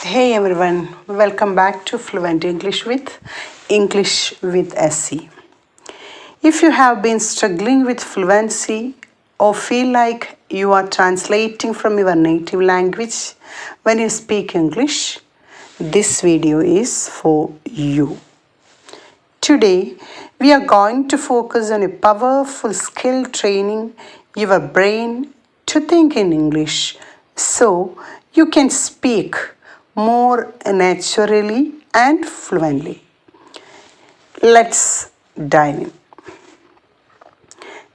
Hey everyone, welcome back to Fluent English with ENGLISHWITHASEE. If you have been struggling with fluency or feel like you are translating from your native language when you speak English, this video is for you. Today, we are going to focus on a powerful skill training your brain to think in English so you can speak more naturally and fluently. Let's dive in.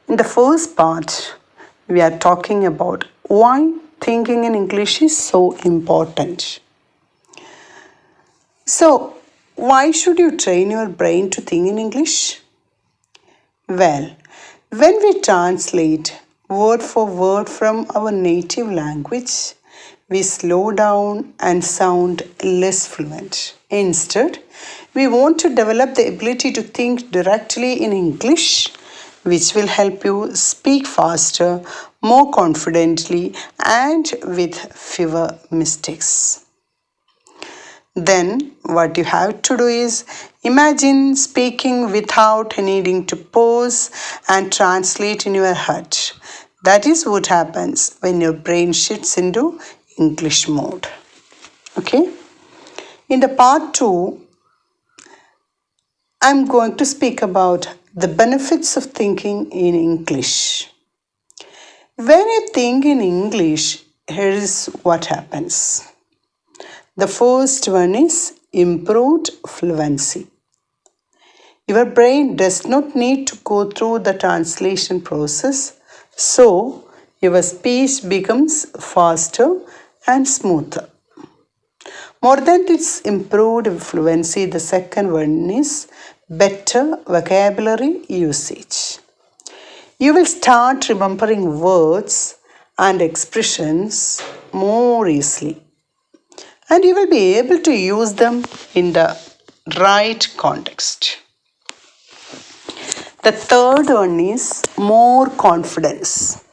In the first part, we are talking about why thinking in English is so important. So, why should you train your brain to think in English? Well, when we translate word for word from our native language, we slow down and sound less fluent. Instead, we want to develop the ability to think directly in English, which will help you speak faster, more confidently, and with fewer mistakes. Then, what you have to do is imagine speaking without needing to pause and translate in your head. That is what happens when your brain shifts into English mode. Okay? In the part 2, I'm going to speak about the benefits of thinking in English. When you think in English, here is what happens. The first one is improved fluency. Your brain does not need to go through the translation process, so your speech becomes faster and smoother. More than its improved fluency, the second one is better vocabulary usage. You will start remembering words and expressions more easily, and you will be able to use them in the right context. The third one is more confidence.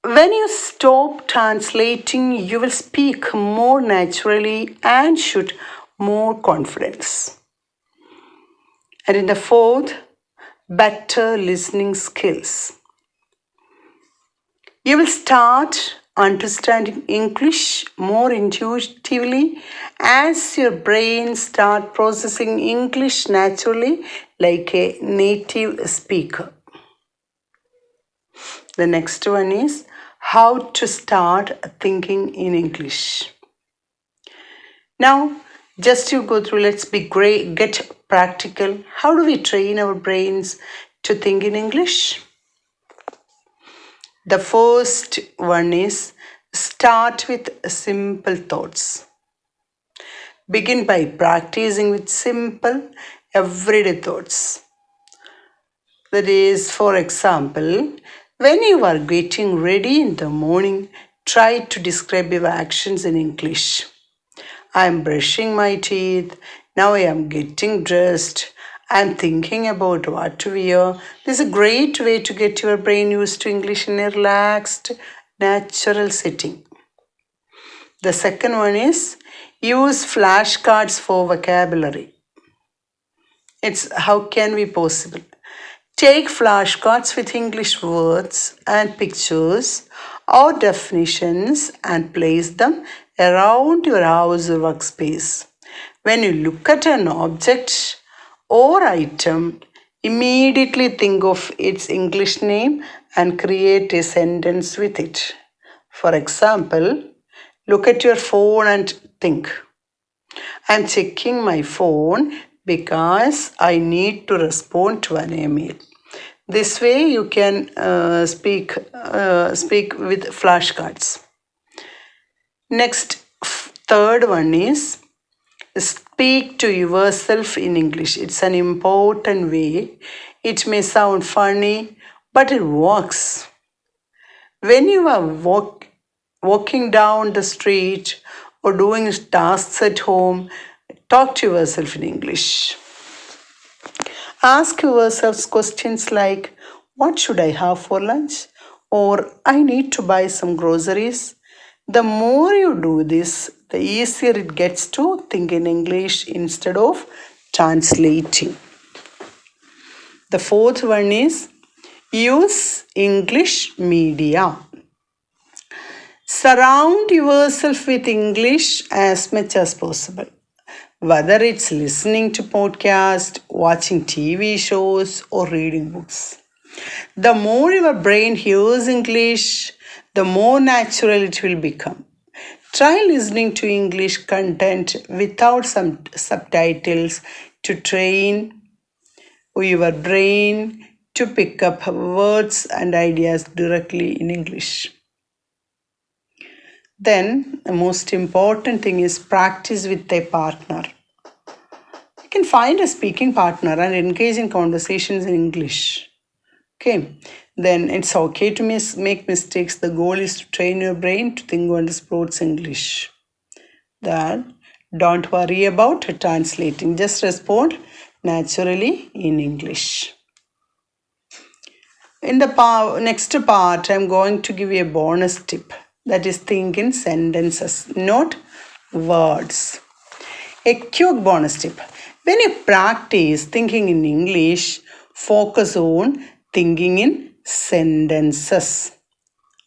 When you stop translating, you will speak more naturally and show more confidence. And in the fourth, better listening skills. You will start understanding English more intuitively as your brain starts processing English naturally like a native speaker. The next one is how to start thinking in English. Now, just you go through, let's be great, get practical. How do we train our brains to think in English? The first one is start with simple thoughts. Begin by practicing with simple, everyday thoughts. That is, for example, when you are getting ready in the morning, try to describe your actions in English. I am brushing my teeth. Now I am getting dressed. I am thinking about what to wear. This is a great way to get your brain used to English in a relaxed, natural setting. The second one is use flashcards for vocabulary. It's how can we possible? Take flashcards with English words and pictures or definitions and place them around your house or workspace. When you look at an object or item, immediately think of its English name and create a sentence with it. For example, look at your phone and think, I'm checking my phone because I need to respond to an email. This way you can speak with flashcards. Next, third one is speak to yourself in English. It's an important way. It may sound funny, but it works. When you are walking down the street or doing tasks at home, talk to yourself in English. Ask yourselves questions like, what should I have for lunch? Or I need to buy some groceries. The more you do this, the easier it gets to think in English instead of translating. The fourth one is use English media. Surround yourself with English as much as possible. Whether it's listening to podcasts, watching TV shows, or reading books. The more your brain hears English, the more natural it will become. Try listening to English content without some subtitles to train your brain to pick up words and ideas directly in English. Then, the most important thing is practice with a partner. You can find a speaking partner and engage in conversations in English. Okay, then it's okay to make mistakes. The goal is to train your brain to think and explore English. Then, don't worry about translating. Just respond naturally in English. In the next part, I'm going to give you a bonus tip. That is, think in sentences, not words. A quick bonus tip. When you practice thinking in English, focus on thinking in sentences.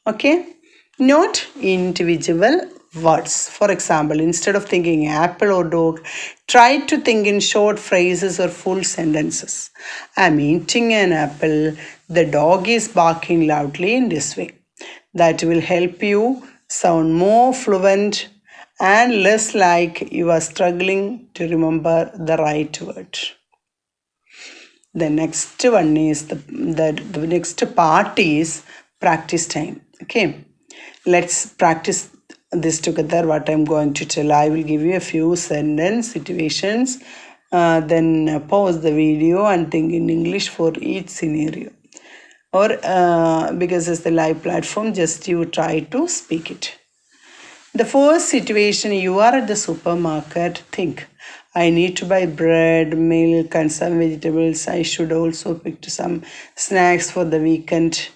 Okay? Not individual words. For example, instead of thinking apple or dog, try to think in short phrases or full sentences. I'm eating an apple. The dog is barking loudly in this way. That will help you sound more fluent and less like you are struggling to remember the right word. The next one is the next part is practice time. Okay, let's practice this together. What I'm going to tell, I will give you a few sentence situations, then pause the video and think in English for each scenario. Or because it's the live platform, just you try to speak it. The first situation, you are at the supermarket. Think, I need to buy bread, milk and some vegetables. I should also pick some snacks for the weekend.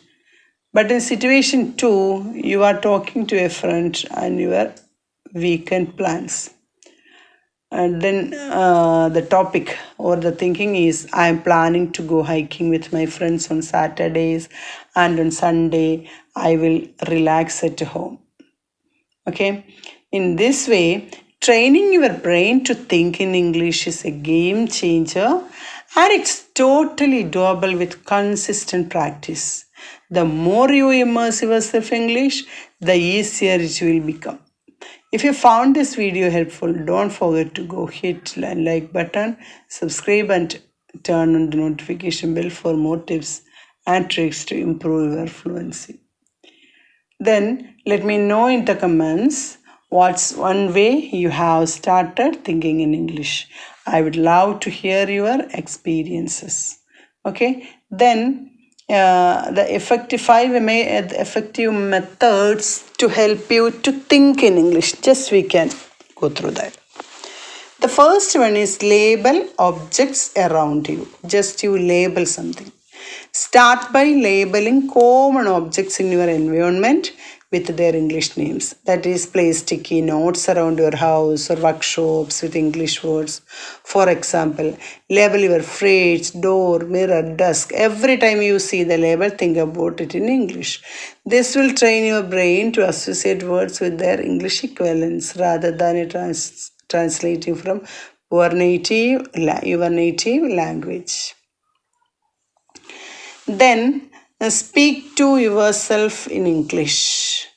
But in situation 2, you are talking to a friend and your weekend plans. And then the topic or the thinking is, I am planning to go hiking with my friends on Saturdays, and on Sunday I will relax at home. Okay, in this way, training your brain to think in English is a game changer, and it's totally doable with consistent practice. The more you immerse yourself in English, the easier it will become. If you found this video helpful, don't forget to go hit the like button, subscribe and turn on the notification bell for more tips and tricks to improve your fluency. Then let me know in the comments what's one way you have started thinking in English. I would love to hear your experiences. Okay, then the effective methods to help you to think in English. Just we can go through that. The first one is label objects around you. Just you label something. Start by labeling common objects in your environment with their English names. That is, place sticky notes around your house or workshops with English words. For example, label your fridge, door, mirror, desk. Every time you see the label, think about it in English. This will train your brain to associate words with their English equivalents rather than translating from your native language. Then speak to yourself in English.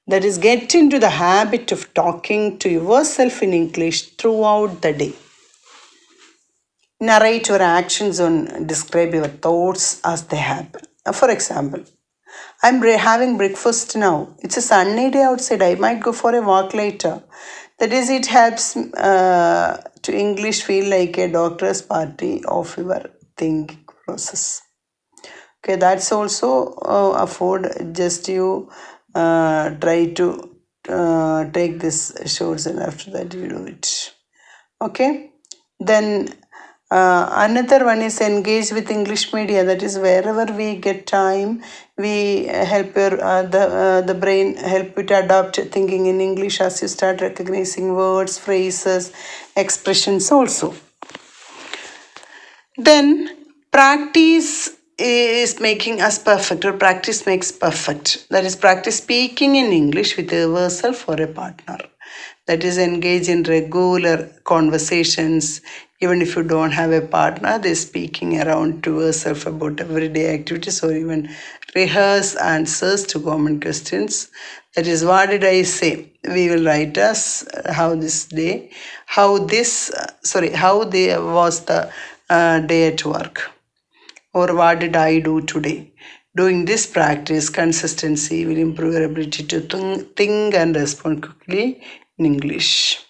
That is, get into the habit of talking to yourself in English throughout the day. Narrate your actions and describe your thoughts as they happen. For example, I'm having breakfast now. It's a sunny day outside. I might go for a walk later. That is, it helps to English feel like a doctor's party of your thinking process. Okay, that's also afford. Just you try to take this shorts and after that you do it. Okay, then Another one is engage with English media. That is, wherever we get time, we help the brain, help it adapt thinking in English as you start recognizing words, phrases, expressions also. Then practice is making us perfect, or practice makes perfect. That is, practice speaking in English with yourself or a partner. That is, engage in regular conversations. Even if you don't have a partner, they're speaking around to yourself about everyday activities, or even rehearse answers to common questions. That is, what did I say? We will write us how this day, how this, how they was the day at work, or what did I do today. Doing this practice, consistency will improve your ability to think and respond quickly in English.